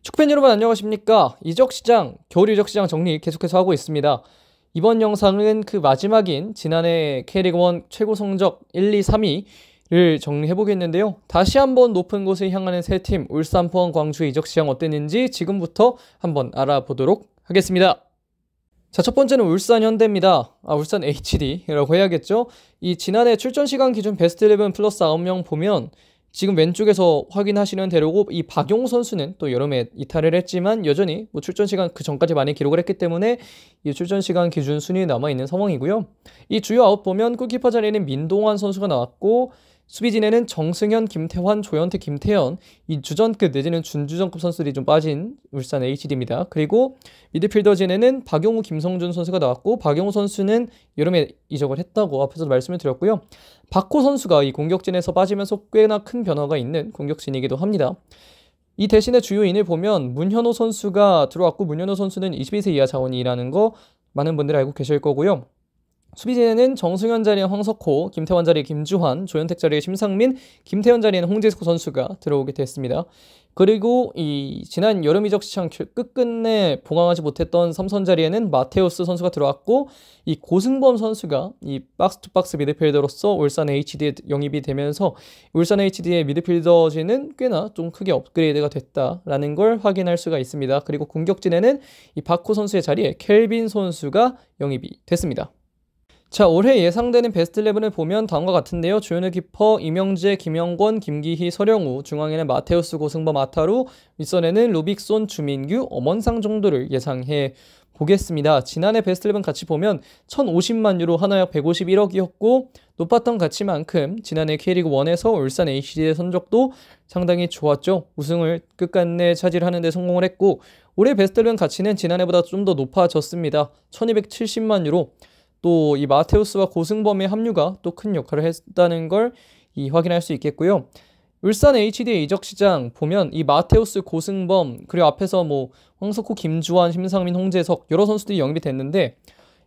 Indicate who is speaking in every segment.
Speaker 1: 축구팬 여러분 안녕하십니까? 이적시장, 겨울 이적시장 정리 계속해서 하고 있습니다. 이번 영상은 그 마지막인 지난해 K리그1 최고 성적 1, 2, 3위를 정리해보겠는데요. 다시 한번 높은 곳을 향하는 세 팀, 울산, 포항, 광주 이적시장 어땠는지 지금부터 한번 알아보도록 하겠습니다. 자, 첫 번째는 울산 현대입니다. 울산 HD라고 해야겠죠? 이 지난해 출전 시간 기준 베스트 11 플러스 9명 보면 지금 왼쪽에서 확인하시는 대로고 이 박용우 선수는 또 여름에 이탈을 했지만 여전히 출전 시간 그 전까지 많이 기록을 했기 때문에 이 출전 시간 기준 순위에 남아있는 상황이고요. 이 주요 아웃 보면 골키퍼 자리에는 민동환 선수가 나왔고 수비진에는 정승현, 김태환, 조현태, 김태현 이 주전급 내지는 준주전급 선수들이 좀 빠진 울산 HD입니다. 그리고 미드필더진에는 박용우, 김성준 선수가 나왔고 박용우 선수는 여름에 이적을 했다고 앞에서 말씀을 드렸고요. 박호 선수가 이 공격진에서 빠지면서 꽤나 큰 변화가 있는 공격진이기도 합니다. 이 대신에 주요인을 보면 문현호 선수가 들어왔고 문현호 선수는 22세 이하 자원이라는 거 많은 분들이 알고 계실 거고요. 수비진에는 정승현 자리에 황석호, 김태환 자리에 김주환, 조현택 자리에 심상민, 김태현 자리에는 홍재석 선수가 들어오게 됐습니다. 그리고 이 지난 여름 이적 시장 끝끝내 봉황하지 못했던 삼선 자리에는 마테우스 선수가 들어왔고 이 고승범 선수가 이 박스투박스 미드필더로서 울산 HD에 영입이 되면서 울산 HD의 미드필더진은 꽤나 좀 크게 업그레이드가 됐다라는 걸 확인할 수가 있습니다. 그리고 공격진에는 이 박호 선수의 자리에 켈빈 선수가 영입이 됐습니다. 자, 올해 예상되는 베스트 11을 보면 다음과 같은데요. 조현우 키퍼, 이명재, 김영권, 김기희, 서령우, 중앙에는 마테우스, 고승범, 아타루, 윗선에는 루빅손, 주민규, 엄원상 정도를 예상해 보겠습니다. 지난해 베스트 11 같이 보면 1050만 유로 하나약 151억이었고 높았던 가치만큼 지난해 K리그1에서 울산 HD의 성적도 상당히 좋았죠. 우승을 끝끝내 차지하는 데 성공을 했고 올해 베스트 11 가치는 지난해보다 좀 더 높아졌습니다. 1270만 유로. 또 이 마테우스와 고승범의 합류가 또 큰 역할을 했다는 걸 확인할 수 있겠고요. 울산 HD의 이적 시장 보면 이 마테우스, 고승범 그리고 앞에서 황석호, 김주환, 심상민, 홍재석 여러 선수들이 영입이 됐는데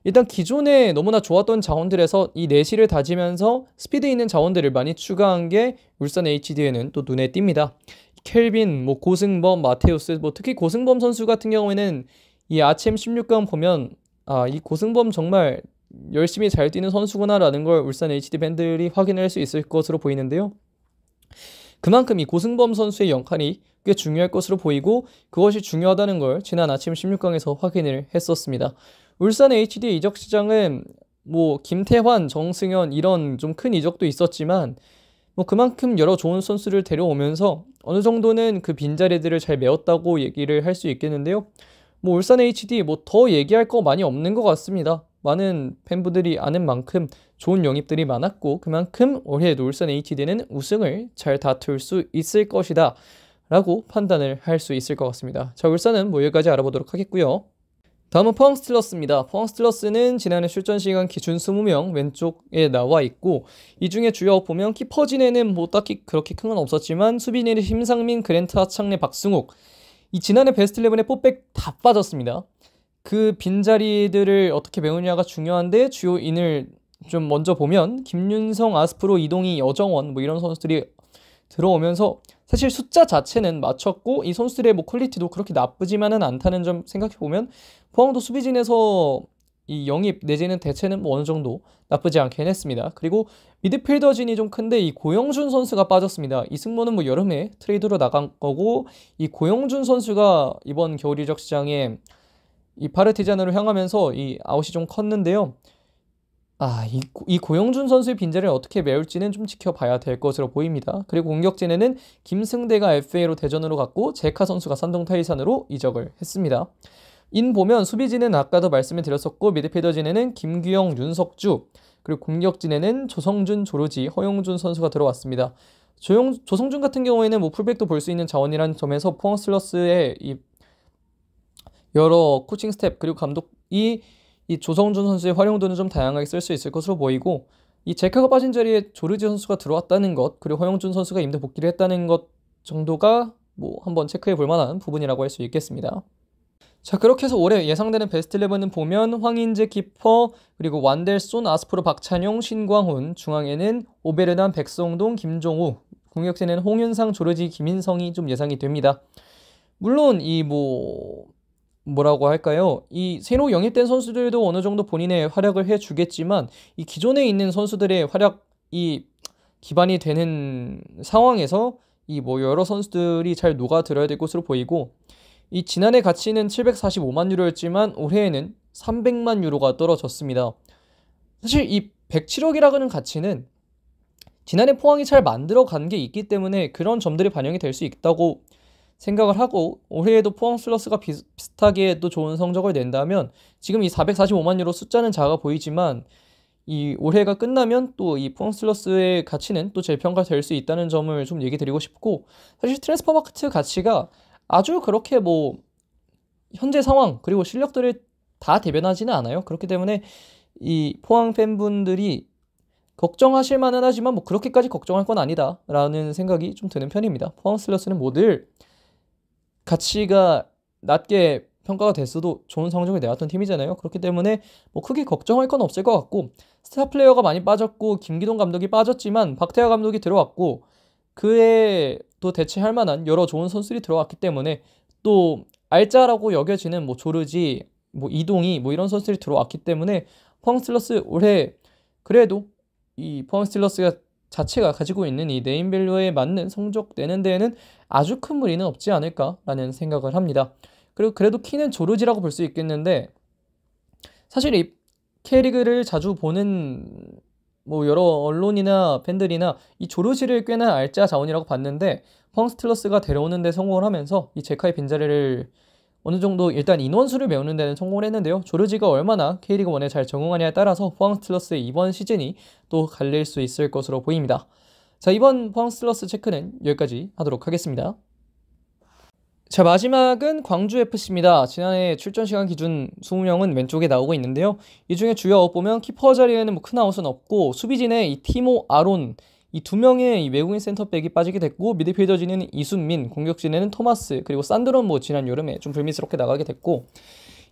Speaker 1: 일단 기존에 너무나 좋았던 자원들에서 이 내실을 다지면서 스피드 있는 자원들을 많이 추가한 게 울산 HD에는 또 눈에 띕니다. 켈빈, 고승범, 마테우스 특히 고승범 선수 같은 경우에는 이 아침 16강 보면 이 고승범 정말 열심히 잘 뛰는 선수구나라는 걸 울산 HD 팬들이 확인할 수 있을 것으로 보이는데요. 그만큼 이 고승범 선수의 역할이 꽤 중요할 것으로 보이고 그것이 중요하다는 걸 지난 아침 16강에서 확인을 했었습니다. 울산 HD의 이적 시장은 김태환, 정승현 이런 좀 큰 이적도 있었지만 그만큼 여러 좋은 선수를 데려오면서 어느 정도는 그 빈자리들을 잘 메웠다고 얘기를 할 수 있겠는데요. 울산 HD 더 얘기할 거 많이 없는 것 같습니다. 많은 팬분들이 아는 만큼 좋은 영입들이 많았고 그만큼 올해에도 울산 HD는 우승을 잘 다툴 수 있을 것이다 라고 판단을 할 수 있을 것 같습니다. 자, 울산은 여기까지 알아보도록 하겠고요. 다음은 포항 스틸러스입니다. 포항 스틸러스는 지난해 출전 시간 기준 20명 왼쪽에 나와 있고 이 중에 주요 보면 키퍼진에는 딱히 그렇게 큰 건 없었지만 수비진에는 심상민, 그랜트, 하창래, 박승욱 이 지난해 베스트 11에 뽀백 다 빠졌습니다. 그 빈자리들을 어떻게 메우냐가 중요한데 주요인을 좀 먼저 보면 김윤성, 아스프로, 이동희, 여정원 이런 선수들이 들어오면서 사실 숫자 자체는 맞췄고 이 선수들의 퀄리티도 그렇게 나쁘지만은 않다는 점 생각해보면 포항도 수비진에서 이 영입 내지는 대체는 어느 정도 나쁘지 않게 해냈습니다. 그리고 미드필더진이 좀 큰데 이 고영준 선수가 빠졌습니다. 이승모는 여름에 트레이드로 나간 거고 이 고영준 선수가 이번 겨울 이적 시장에 이 파르티잔으로 향하면서 이 아웃이 좀 컸는데요. 이 고영준 선수의 빈자리를 어떻게 메울지는 좀 지켜봐야 될 것으로 보입니다. 그리고 공격진에는 김승대가 FA로 대전으로 갔고 제카 선수가 산동 타이산으로 이적을 했습니다. 보면 수비진은 아까도 말씀을 드렸었고 미드필더진에는 김규영, 윤석주 그리고 공격진에는 조성준, 조르지, 허용준 선수가 들어왔습니다. 조성준 같은 경우에는 풀백도 볼 수 있는 자원이라는 점에서 포항 스틸러스의 이 여러 코칭 스텝 그리고 감독이 이 조성준 선수의 활용도는 좀 다양하게 쓸 수 있을 것으로 보이고 이 제카가 빠진 자리에 조르지 선수가 들어왔다는 것 그리고 허용준 선수가 임대 복귀를 했다는 것 정도가 한번 체크해 볼 만한 부분이라고 할 수 있겠습니다. 자, 그렇게 해서 올해 예상되는 베스트 11은 보면 황인재 키퍼 그리고 완델손, 아스프로, 박찬용, 신광훈 중앙에는 오베르난, 백성동, 김종우 공격진에는 홍윤상, 조르지, 김인성이 좀 예상이 됩니다. 물론 뭐라고 할까요? 이 새로 영입된 선수들도 어느 정도 본인의 활약을 해주겠지만 이 기존에 있는 선수들의 활약이 기반이 되는 상황에서 여러 선수들이 잘 녹아들어야 될 것으로 보이고, 이 지난해 가치는 745만 유로였지만 올해에는 300만 유로가 떨어졌습니다. 사실 이 107억이라는 가치는 지난해 포항이 잘 만들어간 게 있기 때문에 그런 점들이 반영이 될 수 있다고 생각을 하고, 올해에도 포항 슬러스가 비슷하게 또 좋은 성적을 낸다면 지금 이 445만 유로 숫자는 작아 보이지만 이 올해가 끝나면 또 이 포항 슬러스의 가치는 또 재평가될 수 있다는 점을 좀 얘기 드리고 싶고, 사실 트랜스퍼마크트 가치가 아주 그렇게 현재 상황 그리고 실력들을 다 대변하지는 않아요. 그렇기 때문에 이 포항 팬분들이 걱정하실 만은 하지만 그렇게까지 걱정할 건 아니다 라는 생각이 좀 드는 편입니다. 포항 슬러스는 늘 가치가 낮게 평가가 됐어도 좋은 성적을 내왔던 팀이잖아요. 그렇기 때문에 크게 걱정할 건 없을 것 같고, 스타 플레이어가 많이 빠졌고 김기동 감독이 빠졌지만 박태하 감독이 들어왔고 그에 또 대체할 만한 여러 좋은 선수들이 들어왔기 때문에, 또 알짜라고 여겨지는 조르지, 이동희 이런 선수들이 들어왔기 때문에 포항 스틸러스 올해 그래도 이 포항 스틸러스가 자체가 가지고 있는 이 네임밸류에 맞는 성적 내는 데에는 아주 큰 무리는 없지 않을까라는 생각을 합니다. 그리고 그래도 키는 조르지라고 볼 수 있겠는데, 사실 이 K리그를 자주 보는 여러 언론이나 팬들이나 이 조르지를 꽤나 알짜 자원이라고 봤는데, 포항 스틸러스가 데려오는 데 성공을 하면서 이 제카의 빈자리를 어느 정도 일단 인원수를 메우는 데는 성공을 했는데요. 조르지가 얼마나 K리그 1에 잘 적응하냐에 따라서 포항 스틸러스의 이번 시즌이 또 갈릴 수 있을 것으로 보입니다. 자, 이번 포항 스틸러스 체크는 여기까지 하도록 하겠습니다. 자, 마지막은 광주FC입니다. 지난해 출전 시간 기준 20명은 왼쪽에 나오고 있는데요. 이 중에 주요 아웃 보면 키퍼 자리에는 큰 아웃은 없고, 수비진에 이 티모 아론 이 두 명의 이 외국인 센터백이 빠지게 됐고, 미드필더진에는 이순민, 공격진에는 토마스, 그리고 산드론 지난 여름에 좀 불미스럽게 나가게 됐고,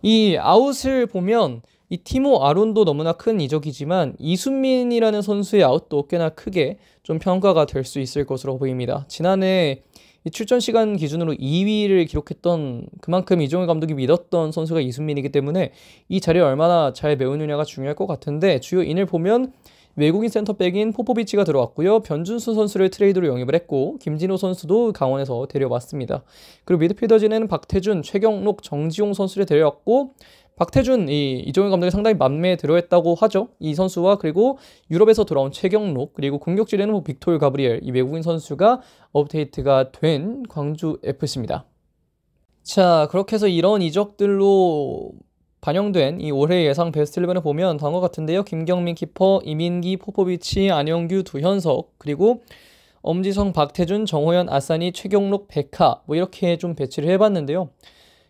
Speaker 1: 이 아웃을 보면 이 티모 아론도 너무나 큰 이적이지만 이순민이라는 선수의 아웃도 꽤나 크게 좀 평가가 될 수 있을 것으로 보입니다. 지난해 이 출전 시간 기준으로 2위를 기록했던, 그만큼 이종일 감독이 믿었던 선수가 이순민이기 때문에 이 자리를 얼마나 잘 메우느냐가 중요할 것 같은데, 주요 인을 보면 외국인 센터백인 포포비치가 들어왔고요. 변준수 선수를 트레이드로 영입을 했고, 김진호 선수도 강원에서 데려왔습니다. 그리고 미드필더진에는 박태준, 최경록, 정지용 선수를 데려왔고, 박태준, 이종일 감독이 상당히 맘에 들어했다고 하죠. 이 선수와 그리고 유럽에서 돌아온 최경록, 그리고 공격진에는 빅토르 가브리엘, 이 외국인 선수가 업데이트가 된 광주FC입니다. 자, 그렇게 해서 이런 이적들로 반영된 이 올해 예상 베스트 11을 보면 다음과 같은데요. 김경민 키퍼, 이민기, 포포비치, 안영규, 두현석, 그리고 엄지성, 박태준, 정호연, 아사니, 최경록, 백하 이렇게 좀 배치를 해봤는데요.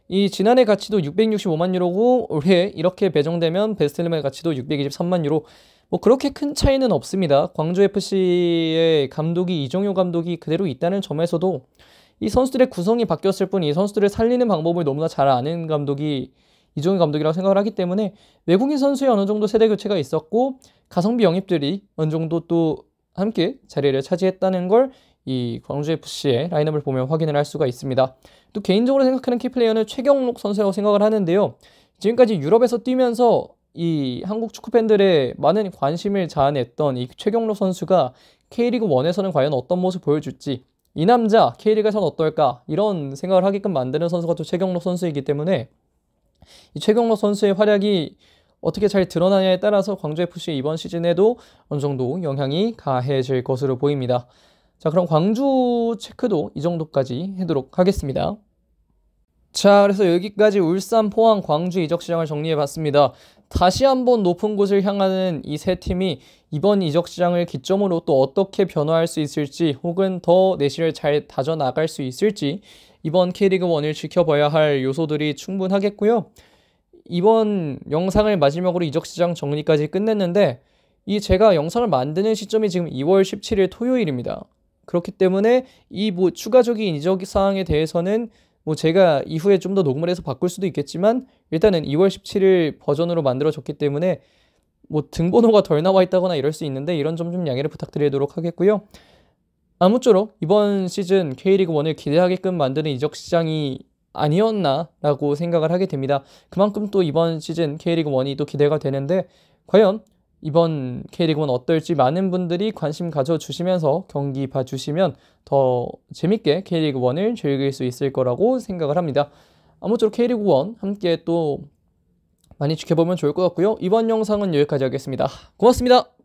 Speaker 1: 이 지난해 가치도 665만 유로고 올해 이렇게 배정되면 베스트 11의 가치도 623만 유로. 그렇게 큰 차이는 없습니다. 광주FC의 감독이 이종효 감독이 그대로 있다는 점에서도 이 선수들의 구성이 바뀌었을 뿐 이 선수들을 살리는 방법을 너무나 잘 아는 감독이 이종효 감독이라고 생각을 하기 때문에, 외국인 선수의 어느 정도 세대 교체가 있었고 가성비 영입들이 어느 정도 또 함께 자리를 차지했다는 걸 이 광주FC의 라인업을 보면 확인을 할 수가 있습니다. 또 개인적으로 생각하는 키플레이어는 최경록 선수라고 생각을 하는데요. 지금까지 유럽에서 뛰면서 이 한국 축구 팬들의 많은 관심을 자아냈던 이 최경록 선수가 K리그 1에서는 과연 어떤 모습을 보여줄지, 이 남자 K리그에서는 어떨까, 이런 생각을 하게끔 만드는 선수가 또 최경록 선수이기 때문에 이 최경록 선수의 활약이 어떻게 잘 드러나냐에 따라서 광주FC의 이번 시즌에도 어느 정도 영향이 가해질 것으로 보입니다. 자, 그럼 광주 체크도 이 정도까지 하도록 하겠습니다. 자, 그래서 여기까지 울산, 포항, 광주 이적 시장을 정리해봤습니다. 다시 한번 높은 곳을 향하는 이 세 팀이 이번 이적 시장을 기점으로 또 어떻게 변화할 수 있을지, 혹은 더 내실을 잘 다져나갈 수 있을지 이번 K리그 1을 지켜봐야 할 요소들이 충분하겠고요. 이번 영상을 마지막으로 이적 시장 정리까지 끝냈는데, 제가 영상을 만드는 시점이 지금 2월 17일 토요일입니다. 그렇기 때문에 이 추가적인 이적 사항에 대해서는 제가 이후에 좀 더 녹음을 해서 바꿀 수도 있겠지만, 일단은 2월 17일 버전으로 만들어졌기 때문에 등번호가 덜 나와 있다거나 이럴 수 있는데, 이런 점 좀 양해를 부탁드리도록 하겠고요. 아무쪼록 이번 시즌 K리그 1을 기대하게끔 만드는 이적 시장이 아니었나라고 생각을 하게 됩니다. 그만큼 또 이번 시즌 K리그 1이 또 기대가 되는데 과연 이번 K리그 1 어떨지 많은 분들이 관심 가져주시면서 경기 봐주시면 더 재밌게 K리그 1을 즐길 수 있을 거라고 생각을 합니다. 아무쪼록 K리그 1 함께 또 많이 지켜보면 좋을 것 같고요. 이번 영상은 여기까지 하겠습니다. 고맙습니다.